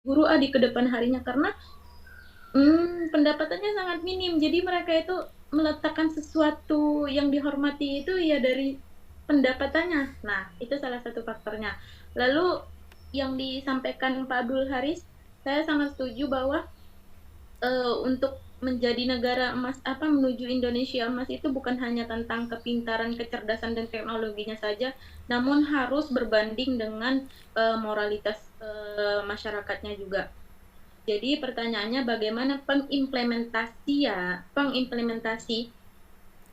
guru A di kedepan harinya karena pendapatannya sangat minim. Jadi mereka itu meletakkan sesuatu yang dihormati itu ya dari pendapatannya. Nah, itu salah satu faktornya. Lalu yang disampaikan Pak Abdul Haris, saya sangat setuju bahwa untuk menjadi negara emas apa menuju Indonesia emas itu bukan hanya tentang kepintaran, kecerdasan dan teknologinya saja, namun harus berbanding dengan moralitas masyarakatnya juga. Jadi pertanyaannya bagaimana pengimplementasi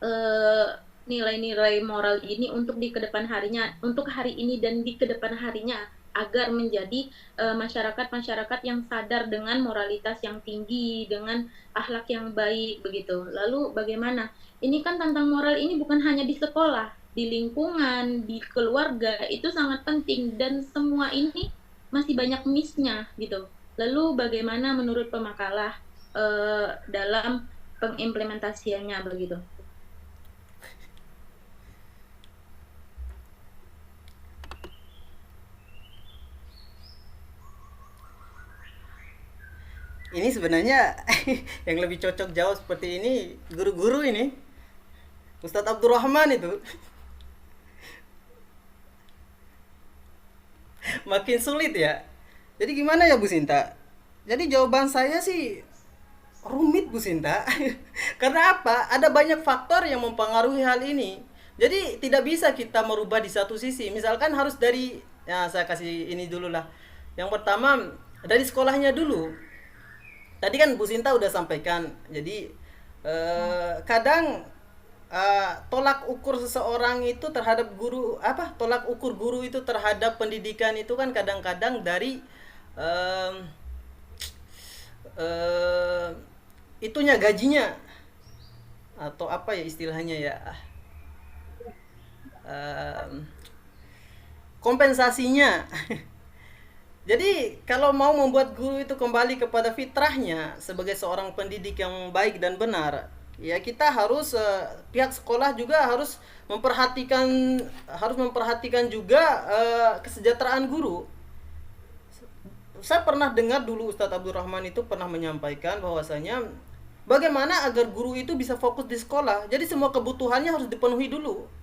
eh, nilai-nilai moral ini untuk di kedepan harinya, untuk hari ini dan di kedepan harinya agar menjadi masyarakat-masyarakat yang sadar dengan moralitas yang tinggi, dengan akhlak yang baik begitu. Lalu bagaimana? Ini kan tentang moral ini bukan hanya di sekolah, di lingkungan, di keluarga itu sangat penting dan semua ini masih banyak miss-nya gitu. Lalu bagaimana menurut pemakalah dalam pengimplementasiannya begitu? Ini sebenarnya yang lebih cocok jawab seperti ini guru-guru ini, Ustadz Abdurrahman itu. Makin sulit ya. Jadi gimana ya Bu Sinta? Jadi jawaban saya sih rumit Bu Sinta. Karena apa? Ada banyak faktor yang mempengaruhi hal ini. Jadi tidak bisa kita merubah di satu sisi. Misalkan harus dari, ya saya kasih ini dulu lah. Yang pertama dari sekolahnya dulu. Tadi kan Bu Sinta udah sampaikan. Jadi kadang tolak ukur seseorang itu terhadap guru apa tolak ukur guru itu terhadap pendidikan itu kan kadang-kadang dari em, em, itunya gajinya atau apa ya istilahnya ya, em, kompensasinya. Jadi kalau mau membuat guru itu kembali kepada fitrahnya sebagai seorang pendidik yang baik dan benar, ya kita harus pihak sekolah juga harus memperhatikan juga kesejahteraan guru. Saya pernah dengar dulu Ustadz Abdurrahman itu pernah menyampaikan bahwasanya bagaimana agar guru itu bisa fokus di sekolah. Jadi semua kebutuhannya harus dipenuhi dulu.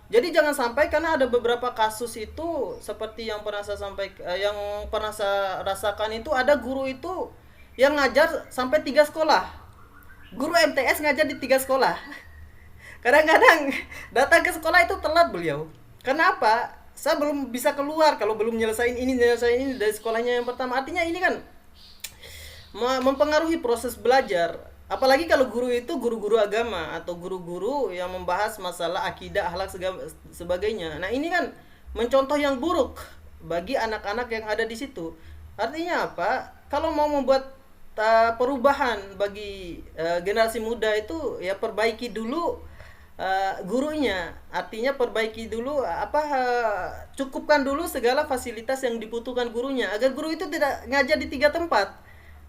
Jadi jangan sampai karena ada beberapa kasus itu seperti yang pernah saya rasakan itu ada guru itu yang ngajar sampai 3 sekolah. Guru MTS ngajar di 3 sekolah. Kadang-kadang datang ke sekolah itu telat beliau. Kenapa? Saya belum bisa keluar kalau belum nyelesain ini dari sekolahnya yang pertama. Artinya ini kan mempengaruhi proses belajar. Apalagi kalau guru itu guru-guru agama atau guru-guru yang membahas masalah akidah, akhlak sebagainya. Nah, ini kan mencontoh yang buruk bagi anak-anak yang ada di situ. Artinya apa? Kalau mau membuat perubahan bagi generasi muda itu ya perbaiki dulu gurunya. Artinya perbaiki dulu cukupkan dulu segala fasilitas yang dibutuhkan gurunya agar guru itu tidak ngajar di 3 tempat.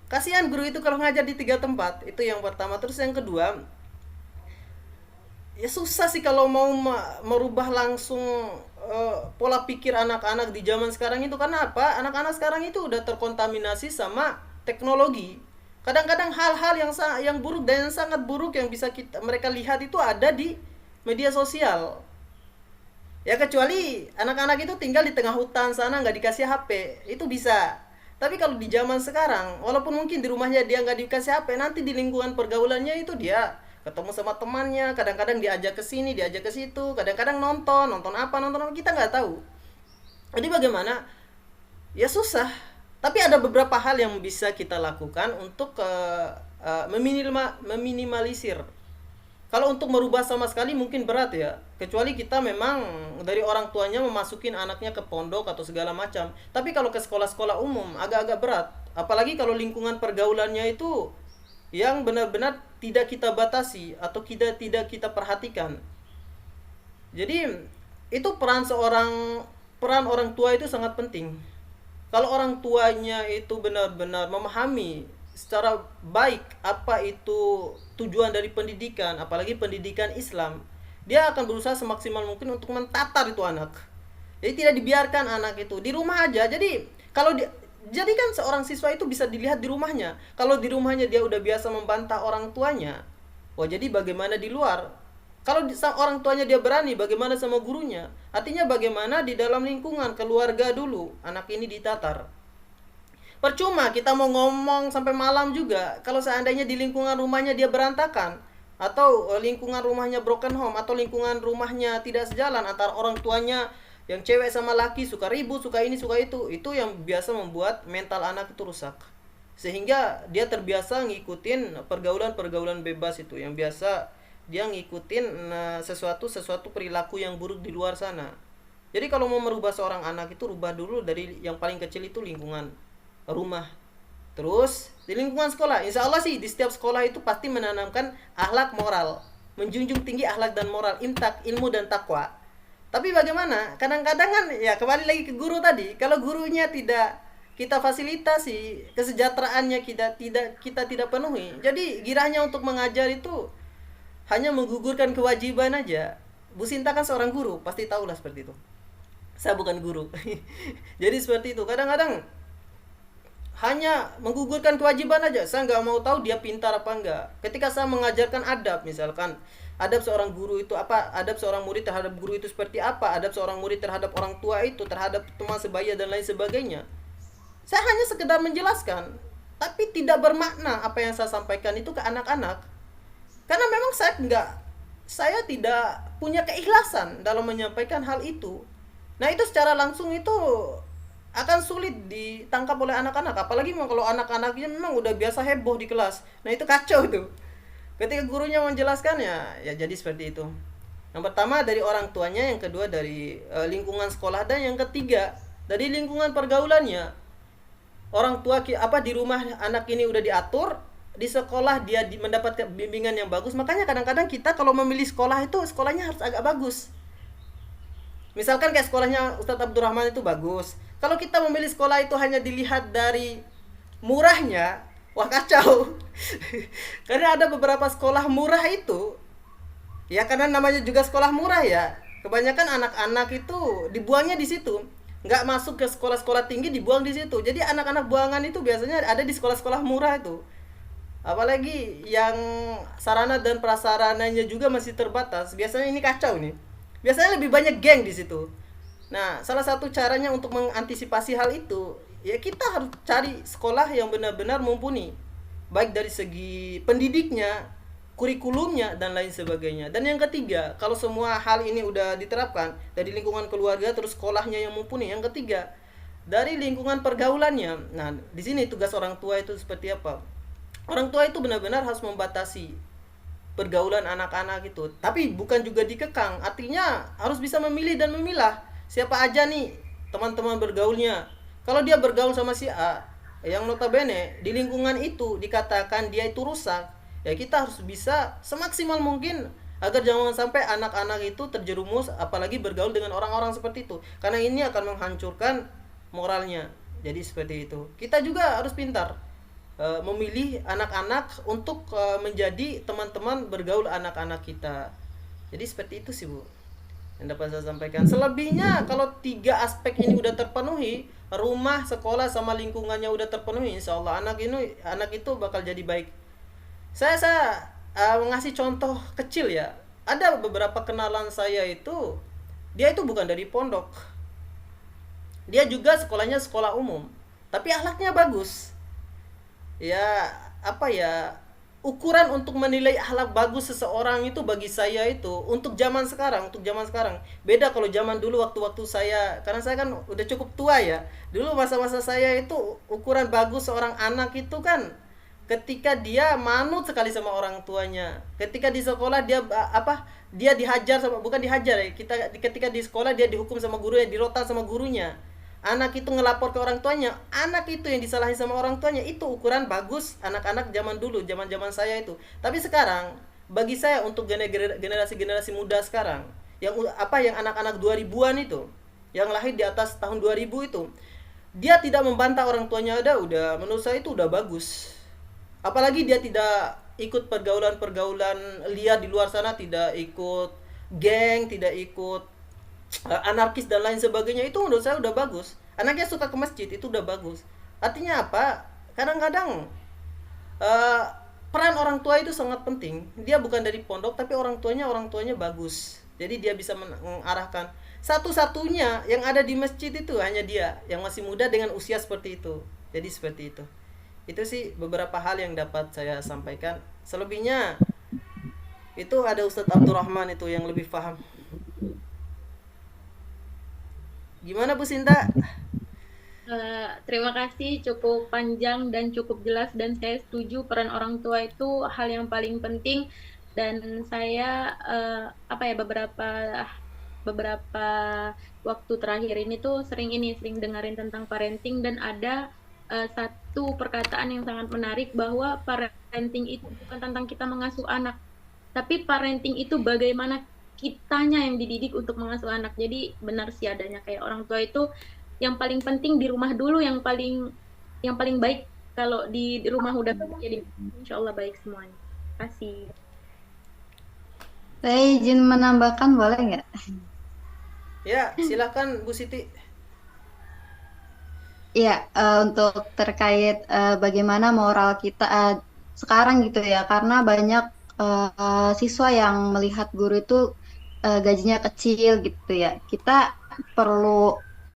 Kasihan guru itu kalau ngajar di 3 tempat. Itu yang pertama. Terus yang kedua, ya susah sih kalau mau merubah langsung pola pikir anak-anak di zaman sekarang itu. Karena apa? Anak-anak sekarang itu udah terkontaminasi sama teknologi. Kadang-kadang hal-hal yang buruk dan yang sangat buruk yang bisa mereka lihat itu ada di media sosial. Ya kecuali anak-anak itu tinggal di tengah hutan sana nggak dikasih HP, itu bisa. Tapi kalau di zaman sekarang, walaupun mungkin di rumahnya dia nggak dikasih HP, nanti di lingkungan pergaulannya itu dia ketemu sama temannya, kadang-kadang diajak ke sini, diajak ke situ, kadang-kadang nonton apa, kita nggak tahu. Jadi bagaimana? Ya susah. Tapi ada beberapa hal yang bisa kita lakukan untuk meminimalisir. Kalau untuk merubah sama sekali mungkin berat ya. Kecuali kita memang dari orang tuanya memasukin anaknya ke pondok atau segala macam. Tapi kalau ke sekolah-sekolah umum agak-agak berat. Apalagi kalau lingkungan pergaulannya itu yang benar-benar tidak kita batasi atau tidak kita perhatikan. Jadi itu peran orang tua itu sangat penting. Kalau orang tuanya itu benar-benar memahami secara baik apa itu tujuan dari pendidikan, apalagi pendidikan Islam, dia akan berusaha semaksimal mungkin untuk mentatar itu anak. Jadi tidak dibiarkan anak itu di rumah aja. Jadi kalau Jadi kan seorang siswa itu bisa dilihat di rumahnya. Kalau di rumahnya dia udah biasa membantah orang tuanya, wah jadi bagaimana di luar? Kalau orang tuanya dia berani, bagaimana sama gurunya? Artinya bagaimana di dalam lingkungan keluarga dulu anak ini ditatar. Percuma kita mau ngomong sampai malam juga kalau seandainya di lingkungan rumahnya dia berantakan, atau lingkungan rumahnya broken home, atau lingkungan rumahnya tidak sejalan antara orang tuanya yang cewek sama laki suka ribut, suka ini suka itu yang biasa membuat mental anak itu rusak. Sehingga dia terbiasa ngikutin pergaulan-pergaulan bebas itu, yang biasa dia ngikutin sesuatu perilaku yang buruk di luar sana. Jadi kalau mau merubah seorang anak itu rubah dulu dari yang paling kecil itu lingkungan rumah. Terus di lingkungan sekolah, insya Allah sih di setiap sekolah itu pasti menanamkan akhlak moral, menjunjung tinggi akhlak dan moral, imtak, ilmu dan takwa. Tapi bagaimana? Kadang-kadang kan ya kembali lagi ke guru tadi. Kalau gurunya tidak kita fasilitasi, kesejahteraannya kita tidak penuhi. Jadi girahnya untuk mengajar itu hanya menggugurkan kewajiban aja. Bu Sinta kan seorang guru, pasti tahulah seperti itu. Saya bukan guru. Jadi seperti itu. Kadang-kadang hanya menggugurkan kewajiban aja. Saya nggak mau tahu dia pintar apa enggak. Ketika saya mengajarkan adab, misalkan adab seorang guru itu apa, adab seorang murid terhadap guru itu seperti apa, adab seorang murid terhadap orang tua itu, terhadap teman sebaya dan lain sebagainya, saya hanya sekedar menjelaskan, tapi tidak bermakna apa yang saya sampaikan itu ke anak-anak. Karena memang saya tidak punya keikhlasan dalam menyampaikan hal itu. Nah itu secara langsung itu akan sulit ditangkap oleh anak-anak. Apalagi memang kalau anak-anaknya memang udah biasa heboh di kelas. Nah itu kacau itu. Ketika gurunya menjelaskan ya jadi seperti itu. Yang pertama dari orang tuanya, yang kedua dari lingkungan sekolah, dan yang ketiga dari lingkungan pergaulannya. Orang tua apa di rumah anak ini udah diatur, di sekolah dia mendapat bimbingan yang bagus. Makanya kadang-kadang kita kalau memilih sekolah itu sekolahnya harus agak bagus. Misalkan kayak sekolahnya Ustadz Abdurrahman itu bagus. Kalau kita memilih sekolah itu hanya dilihat dari murahnya, wah kacau. Karena ada beberapa sekolah murah itu, ya karena namanya juga sekolah murah ya. Kebanyakan anak-anak itu dibuangnya di situ. Nggak masuk ke sekolah-sekolah tinggi, dibuang di situ. Jadi anak-anak buangan itu biasanya ada di sekolah-sekolah murah itu. Apalagi yang sarana dan prasarananya juga masih terbatas. Biasanya ini kacau nih. Biasanya lebih banyak geng di situ. Nah, salah satu caranya untuk mengantisipasi hal itu, ya kita harus cari sekolah yang benar-benar mumpuni. Baik dari segi pendidiknya, kurikulumnya, dan lain sebagainya. Dan yang ketiga, kalau semua hal ini udah diterapkan, dari lingkungan keluarga, terus sekolahnya yang mumpuni. Yang ketiga, dari lingkungan pergaulannya. Nah, di sini tugas orang tua itu seperti apa? Orang tua itu benar-benar harus membatasi pergaulan anak-anak itu, tapi bukan juga dikekang. Artinya harus bisa memilih dan memilah siapa aja nih teman-teman bergaulnya. Kalau dia bergaul sama si A yang notabene di lingkungan itu dikatakan dia itu rusak, ya kita harus bisa semaksimal mungkin agar jangan sampai anak-anak itu terjerumus apalagi bergaul dengan orang-orang seperti itu, karena ini akan menghancurkan moralnya. Jadi seperti itu. Kita juga harus pintar memilih anak-anak untuk menjadi teman-teman bergaul anak-anak kita. Jadi seperti itu sih Bu yang dapat saya sampaikan. Selebihnya kalau tiga aspek ini udah terpenuhi, rumah, sekolah, sama lingkungannya udah terpenuhi, insya Allah anak itu bakal jadi baik. Saya ngasih contoh kecil ya. Ada beberapa kenalan saya itu, dia itu bukan dari pondok, dia juga sekolahnya sekolah umum, tapi akhlaknya bagus. Ya apa ya, ukuran untuk menilai akhlak bagus seseorang itu bagi saya itu untuk zaman sekarang beda kalau zaman dulu waktu-waktu saya, karena saya kan udah cukup tua ya. Dulu masa-masa saya itu ukuran bagus seorang anak itu kan ketika dia manut sekali sama orang tuanya, ketika di sekolah dia dihajar sama, bukan dihajar ya, ketika di sekolah dia dihukum sama gurunya, dirotan sama gurunya, anak itu ngelapor ke orang tuanya, anak itu yang disalahin sama orang tuanya, itu ukuran bagus anak-anak zaman dulu, zaman saya itu. Tapi sekarang bagi saya untuk generasi muda sekarang yang anak-anak 2000-an itu, yang lahir di atas tahun 2000 itu, dia tidak membantah orang tuanya, udah menurut saya itu udah bagus. Apalagi dia tidak ikut pergaulan-pergaulan liar di luar sana, tidak ikut geng, tidak ikut anarkis dan lain sebagainya, itu menurut saya udah bagus. Anaknya suka ke masjid, itu udah bagus. Artinya apa? Kadang-kadang eh, peran orang tua itu sangat penting. Dia bukan dari pondok tapi orang tuanya bagus. Jadi dia bisa mengarahkan. Satu-satunya yang ada di masjid itu hanya dia yang masih muda dengan usia seperti itu. Jadi seperti itu. Itu sih beberapa hal yang dapat saya sampaikan. Selebihnya itu ada Ustadz Abdurrahman itu yang lebih paham. Gimana Bu Sinta? Terima kasih, cukup panjang dan cukup jelas, dan saya setuju peran orang tua itu hal yang paling penting. Dan saya apa ya, beberapa beberapa waktu terakhir ini tuh sering dengerin tentang parenting, dan ada satu perkataan yang sangat menarik bahwa parenting itu bukan tentang kita mengasuh anak, tapi parenting itu bagaimana kitanya yang dididik untuk mengasuh anak. Jadi benar sih adanya kayak orang tua itu yang paling penting di rumah dulu, yang paling baik. Kalau di rumah udah baik, jadi insya Allah baik semuanya. Terima kasih. Saya izin menambahkan boleh nggak? Ya, silahkan Bu Siti. Iya, untuk terkait bagaimana moral kita sekarang gitu ya, karena banyak siswa yang melihat guru itu gajinya kecil gitu ya. Kita perlu